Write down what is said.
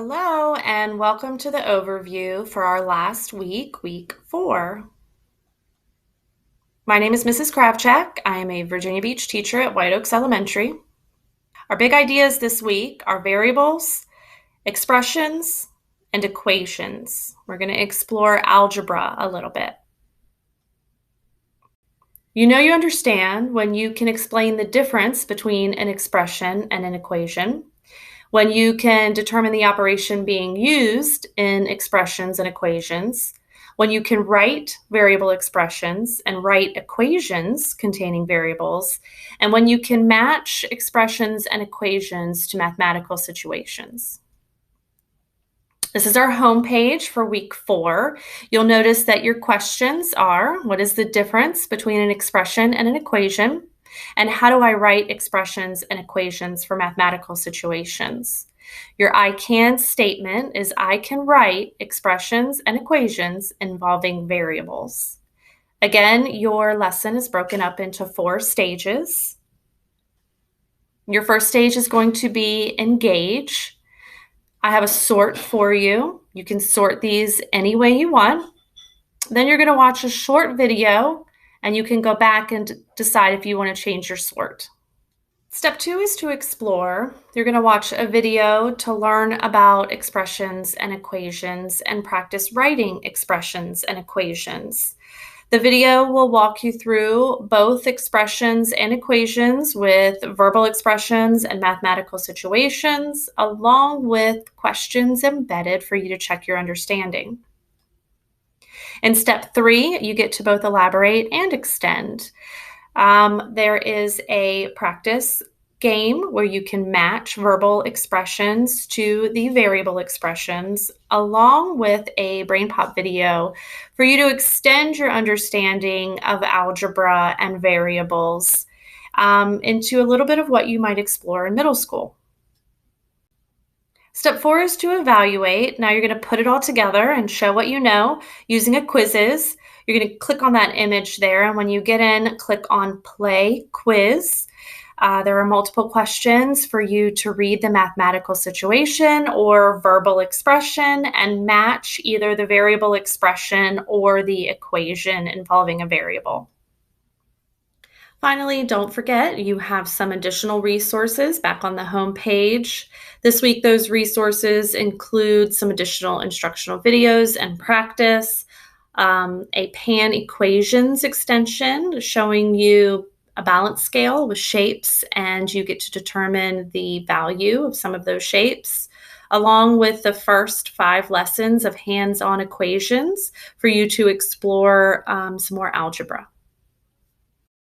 Hello, and welcome to the overview for our last week, week 4. My name is Mrs. Kravchak. I am a Virginia Beach teacher at White Oaks Elementary. Our big ideas this week are variables, expressions, and equations. We're going to explore algebra a little bit. You know you understand when you can explain the difference between an expression and an equation, when you can determine the operation being used in expressions and equations, when you can write variable expressions and write equations containing variables, and when you can match expressions and equations to mathematical situations. This is our home page for week 4. You'll notice that your questions are, what is the difference between an expression and an equation? And how do I write expressions and equations for mathematical situations? Your I can statement is I can write expressions and equations involving variables. Again, your lesson is broken up into 4 stages. Your first stage is going to be engage. I have a sort for you. You can sort these any way you want. Then you're going to watch a short video and you can go back and decide if you want to change your sort. Step 2 is to explore. You're going to watch a video to learn about expressions and equations and practice writing expressions and equations. The video will walk you through both expressions and equations with verbal expressions and mathematical situations, along with questions embedded for you to check your understanding. In step 3, you get to both elaborate and extend. There is a practice game where you can match verbal expressions to the variable expressions, along with a brain pop video for you to extend your understanding of algebra and variables into a little bit of what you might explore in middle school. Step 4 is to evaluate. Now you're going to put it all together and show what you know using a quizzes. You're going to click on that image there, and when you get in, click on Play Quiz. There are multiple questions for you to read the mathematical situation or verbal expression and match either the variable expression or the equation involving a variable. Finally, don't forget you have some additional resources back on the home page. This week, those resources include some additional instructional videos and practice, a pan equations extension showing you a balance scale with shapes, and you get to determine the value of some of those shapes, along with the first 5 lessons of hands-on equations for you to explore some more algebra.